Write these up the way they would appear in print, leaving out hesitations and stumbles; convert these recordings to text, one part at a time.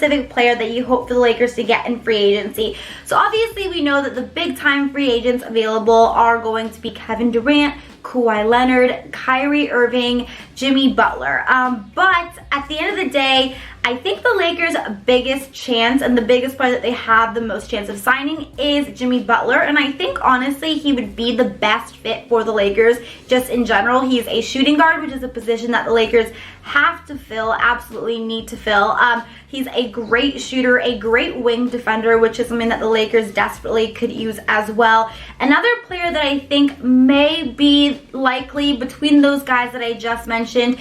specific player that you hope for the Lakers to get in free agency. So obviously we know that the big time free agents available are going to be Kevin Durant, Kawhi Leonard, Kyrie Irving, Jimmy Butler. But at the end of the day, I think the Lakers' biggest chance and the biggest player that they have the most chance of signing is Jimmy Butler. And I think honestly he would be the best fit for the Lakers just in general. He's a shooting guard, which is a position that the Lakers have to fill, absolutely need to fill. He's a great shooter, a great wing defender, which is something that the Lakers desperately could use as well. Another player that I think may be likely between those guys that I just mentioned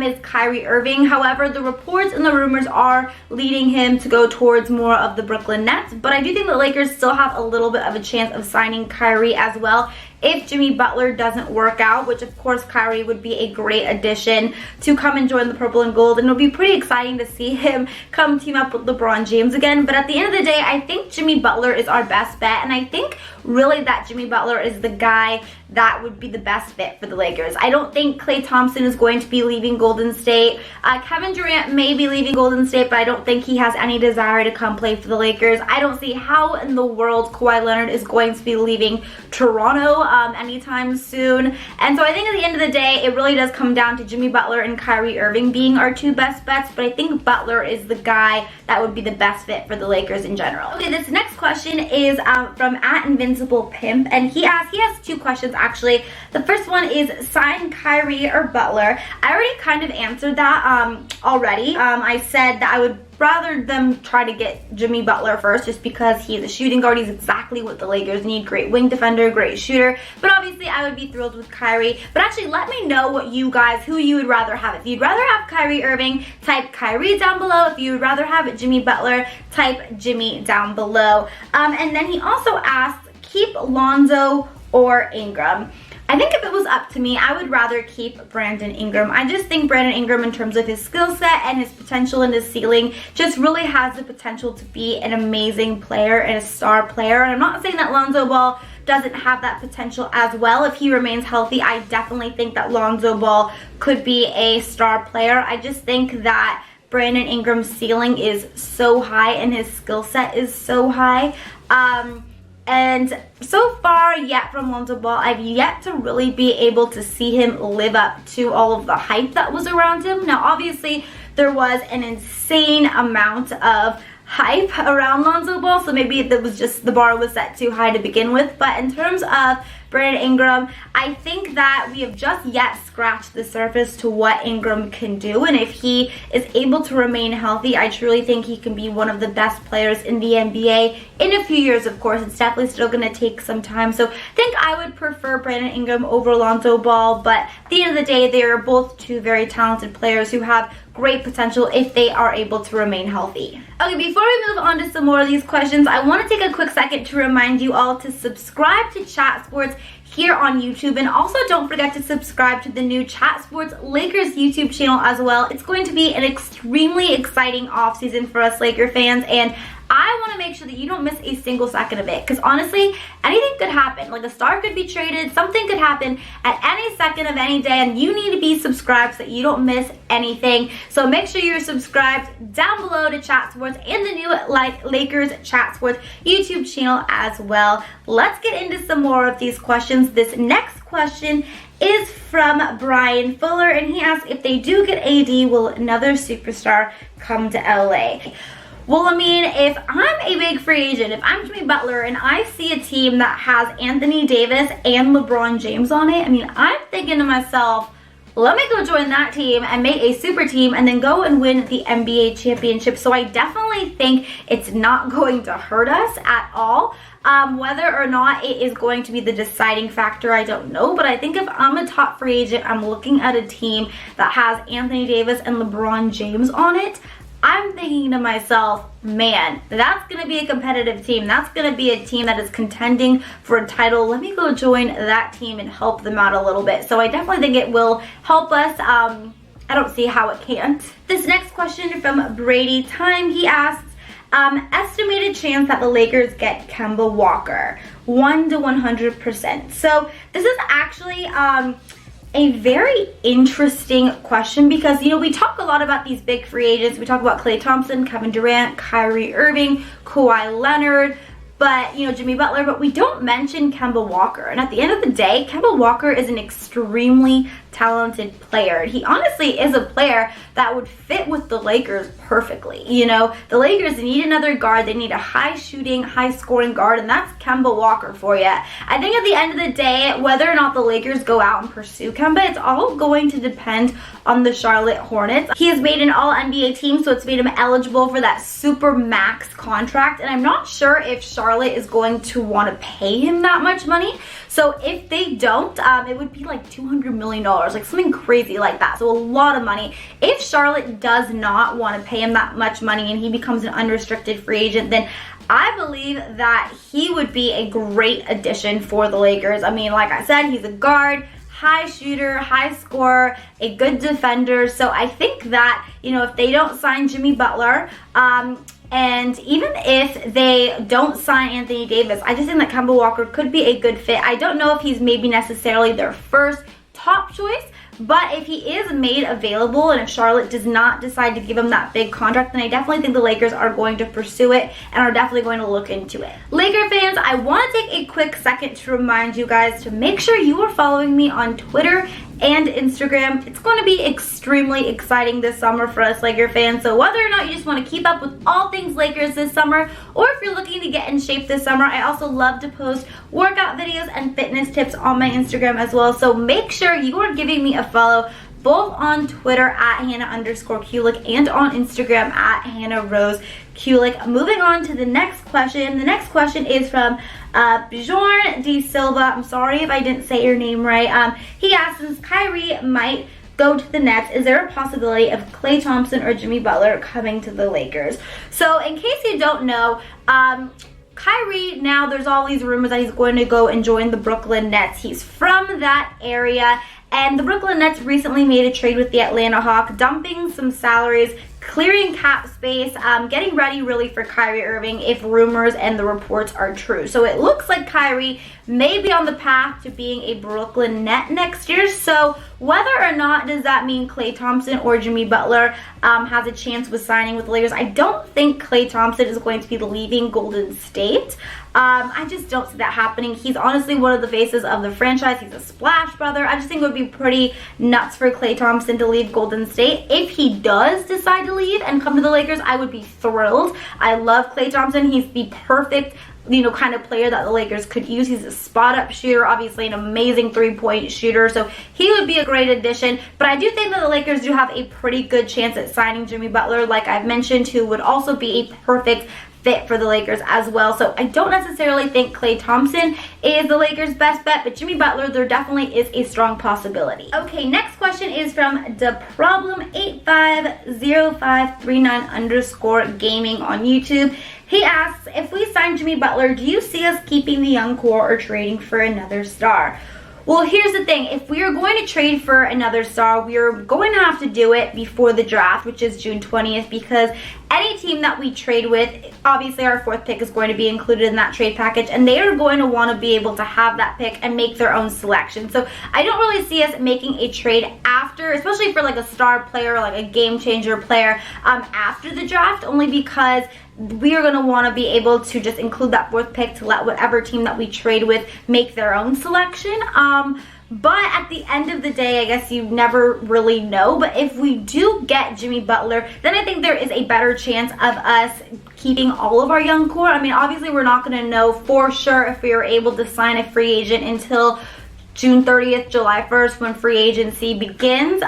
is Kyrie Irving. However, the reports and the rumors are leading him to go towards more of the Brooklyn Nets, but I do think the Lakers still have a little bit of a chance of signing Kyrie as well if Jimmy Butler doesn't work out, which of course Kyrie would be a great addition to come and join the purple and gold, and it'll be pretty exciting to see him come team up with LeBron James again. But at the end of the day, I think Jimmy Butler is our best bet, and I think really that Jimmy Butler is the guy that would be the best fit for the Lakers. I don't think Klay Thompson is going to be leaving Golden State. Kevin Durant may be leaving Golden State, but I don't think he has any desire to come play for the Lakers. I don't see how in the world Kawhi Leonard is going to be leaving Toronto anytime soon. And so I think at the end of the day, it really does come down to Jimmy Butler and Kyrie Irving being our two best bets, but I think Butler is the guy that would be the best fit for the Lakers in general. Okay, this next question is from @InvinciblePimp, and he has two questions actually. The first one is sign Kyrie or Butler. I already kind of answered that already. I said that I would rather them try to get Jimmy Butler first just because he's a shooting guard. He's exactly what the Lakers need. Great wing defender, great shooter. But obviously I would be thrilled with Kyrie. But actually let me know what you guys, who you would rather have. If you'd rather have Kyrie Irving, type Kyrie down below. If you would rather have Jimmy Butler, type Jimmy down below. And then he also asked, keep Lonzo or Ingram. I think if it was up to me, I would rather keep Brandon Ingram. I just think Brandon Ingram, in terms of his skill set and his potential and his ceiling, just really has the potential to be an amazing player and a star player. And I'm not saying that Lonzo Ball doesn't have that potential as well. If he remains healthy, I definitely think that Lonzo Ball could be a star player. I just think that Brandon Ingram's ceiling is so high and his skill set is so high. And so far yet from Lonzo Ball, I've yet to really be able to see him live up to all of the hype that was around him. Now obviously there was an insane amount of hype around Lonzo Ball, so maybe that was just the bar was set too high to begin with. But in terms of Brandon Ingram, I think that we have just yet scratched the surface to what Ingram can do, and if he is able to remain healthy, I truly think he can be one of the best players in the NBA in a few years. Of course, it's definitely still going to take some time, so I think I would prefer Brandon Ingram over Lonzo Ball, but at the end of the day, they are both two very talented players who have great potential if they are able to remain healthy. Okay, before we move on to some more of these questions, I want to take a quick second to remind you all to subscribe to Chat Sports here on YouTube, and also don't forget to subscribe to the new Chat Sports Lakers YouTube channel as well. It's going to be an extremely exciting offseason for us Laker fans, and I want to make sure that you don't miss a single second of it, because honestly, anything could happen. Like a star could be traded, something could happen at any second of any day, and you need to be subscribed so that you don't miss anything. So make sure you're subscribed down below to Chat Sports and the new Lakers Chat Sports YouTube channel as well. Let's get into some more of these questions. This next question is from Brian Fuller, and he asks, if they do get AD, will another superstar come to LA? Well, I mean, if I'm a big free agent, if I'm Jimmy Butler and I see a team that has Anthony Davis and LeBron James on it, I mean, I'm thinking to myself, let me go join that team and make a super team and then go and win the NBA championship. So I definitely think it's not going to hurt us at all. Whether or not it is going to be the deciding factor, I don't know. But I think if I'm a top free agent, I'm looking at a team that has Anthony Davis and LeBron James on it, I'm thinking to myself, man, that's going to be a competitive team. That's going to be a team that is contending for a title. Let me go join that team and help them out a little bit. So I definitely think it will help us. I don't see how it can't. This next question from Brady Time, he asks, estimated chance that the Lakers get Kemba Walker, 1 to 100%. So this is actually a very interesting question because, you know, we talk a lot about these big free agents. We talk about Klay Thompson, Kevin Durant, Kyrie Irving, Kawhi Leonard, but, you know, Jimmy Butler, but we don't mention Kemba Walker. And at the end of the day, Kemba Walker is an extremely talented player. He honestly is a player that would fit with the Lakers perfectly. You know, the Lakers need another guard. They need a high shooting, high scoring guard, and that's Kemba Walker for you. I think at the end of the day, whether or not the Lakers go out and pursue Kemba, it's all going to depend on the Charlotte Hornets. He has made an all-NBA team, so it's made him eligible for that super max contract, and I'm not sure if Charlotte is going to want to pay him that much money. So if they don't, it would be like $200 million, like something crazy like that. So a lot of money. If Charlotte does not want to pay him that much money and he becomes an unrestricted free agent, then I believe that he would be a great addition for the Lakers. I mean, like I said, he's a guard, high shooter, high scorer, a good defender. So I think that, you know, if they don't sign Jimmy Butler, and even if they don't sign Anthony Davis, I just think that Kemba Walker could be a good fit. I don't know if he's maybe necessarily their first top choice, but if he is made available and if Charlotte does not decide to give him that big contract, then I definitely think the Lakers are going to pursue it and are definitely going to look into it. Laker fans, I want to take a quick second to remind you guys to make sure you are following me on Twitter and Instagram. It's going to be extremely exciting this summer for us Laker fans. So whether or not you just want to keep up with all things Lakers this summer, or if you're looking to get in shape this summer, I also love to post workout videos and fitness tips on my Instagram as well. So make sure you are giving me a follow both on Twitter at Hannah_Kulik and on Instagram at Hannah_Rose_Kulik. Moving on to the next question. The next question is from Bjorn D. Silva. I'm sorry if I didn't say your name right. He asks, since Kyrie might go to the Nets, is there a possibility of Klay Thompson or Jimmy Butler coming to the Lakers? So in case you don't know, Kyrie, now there's all these rumors that he's going to go and join the Brooklyn Nets. He's from that area, and the Brooklyn Nets recently made a trade with the Atlanta Hawks, dumping some salaries, clearing cap space, getting ready really for Kyrie Irving if rumors and the reports are true. So it looks like Kyrie may be on the path to being a Brooklyn Net next year. So whether or not does that mean Klay Thompson or Jimmy Butler has a chance with signing with the Lakers, I don't think Klay Thompson is going to be leaving Golden State. I just don't see that happening. He's honestly one of the faces of the franchise. He's a splash brother. I just think it would be pretty nuts for Klay Thompson to leave Golden State. If he does decide to leave and come to the Lakers, I would be thrilled. I love Klay Thompson. He's the perfect, you know, kind of player that the Lakers could use. He's a spot-up shooter, obviously an amazing three-point shooter, so he would be a great addition. But I do think that the Lakers do have a pretty good chance at signing Jimmy Butler, like I've mentioned, who would also be a perfect fit for the Lakers as well. So I don't necessarily think Klay Thompson is the Lakers' best bet, but Jimmy Butler, there definitely is a strong possibility. Okay, next question is from theproblem850539_gaming on YouTube. He asks, if we sign Jimmy Butler, do you see us keeping the young core or trading for another star? Well, here's the thing. If we are going to trade for another star, we are going to have to do it before the draft, which is June 20th, because any team that we trade with, obviously our fourth pick is going to be included in that trade package, and they are going to want to be able to have that pick and make their own selection. So I don't really see us making a trade after, especially for like a star player, like a game changer player, after the draft, only because we are going to want to be able to just include that fourth pick to let whatever team that we trade with make their own selection. But at the end of the day, I guess you never really know. But if we do get Jimmy Butler, then I think there is a better chance of us keeping all of our young core. I mean, obviously we're not going to know for sure if we are able to sign a free agent until June 30th, July 1st, when free agency begins.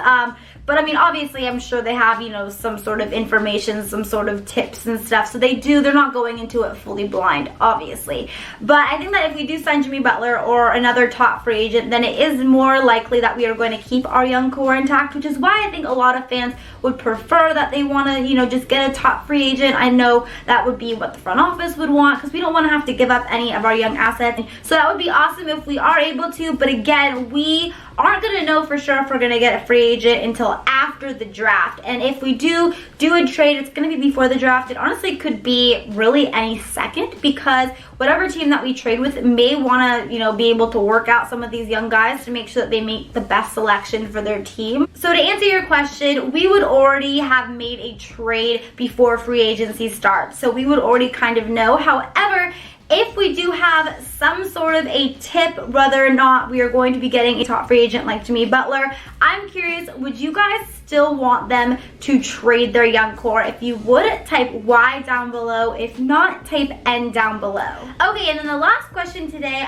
But I mean, obviously, I'm sure they have, you know, some sort of information, some sort of tips and stuff. So they're not going into it fully blind, obviously. But I think that if we do sign Jimmy Butler or another top free agent, then it is more likely that we are going to keep our young core intact, which is why I think a lot of fans would prefer that they want to, you know, just get a top free agent. I know that would be what the front office would want, because we don't want to have to give up any of our young assets. So that would be awesome if we are able to. But again, we aren't going to know for sure if we're going to get a free agent until after the draft. And if we do a trade, it's going to be before the draft. It honestly could be really any second, because whatever team that we trade with may want to, be able to work out some of these young guys to make sure that they make the best selection for their team. So to answer your question, we would already have made a trade before free agency starts. So we would already kind of know. However, if we do have some sort of a tip whether or not we are going to be getting a top free agent like Jimmy Butler, I'm curious, would you guys still want them to trade their young core? If you would, type Y down below. If not, type N down below. Okay, and then the last question today,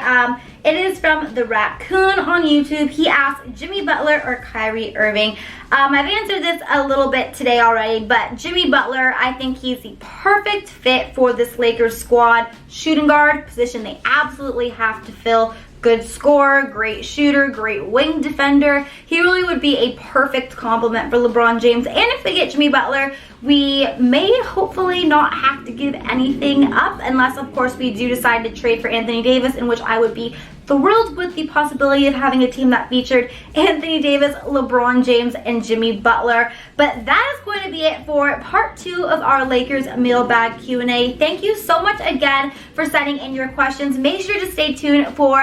it is from the Raccoon on YouTube. He asked, Jimmy Butler or Kyrie Irving? I've answered this a little bit today already, but Jimmy Butler, I think he's the perfect fit for this Lakers squad. Shooting guard, position they absolutely have to fill. Good scorer, great shooter, great wing defender. He really would be a perfect complement for LeBron James. And if we get Jimmy Butler, we may hopefully not have to give anything up, unless of course we do decide to trade for Anthony Davis, in which I would be thrilled with the possibility of having a team that featured Anthony Davis, LeBron James, and Jimmy Butler. But that is going to be it for part 2 of our Lakers mailbag Q&A. Thank you so much again for sending in your questions. Make sure to stay tuned for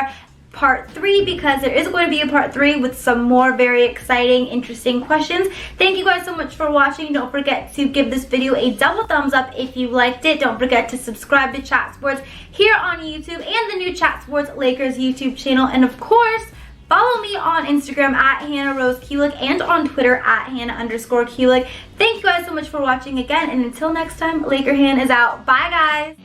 part 3, because there is going to be a part 3 with some more very exciting, interesting questions. Thank you guys so much for watching. Don't forget to give this video a double thumbs up if you liked it. Don't forget to subscribe to Chat Sports here on YouTube and the new Chat Sports Lakers YouTube channel. And of course, follow me on Instagram at Hannah Rose Kulik and on Twitter at Hannah_Kulik. Thank you guys so much for watching again, and until next time, Laker Han is out. Bye guys!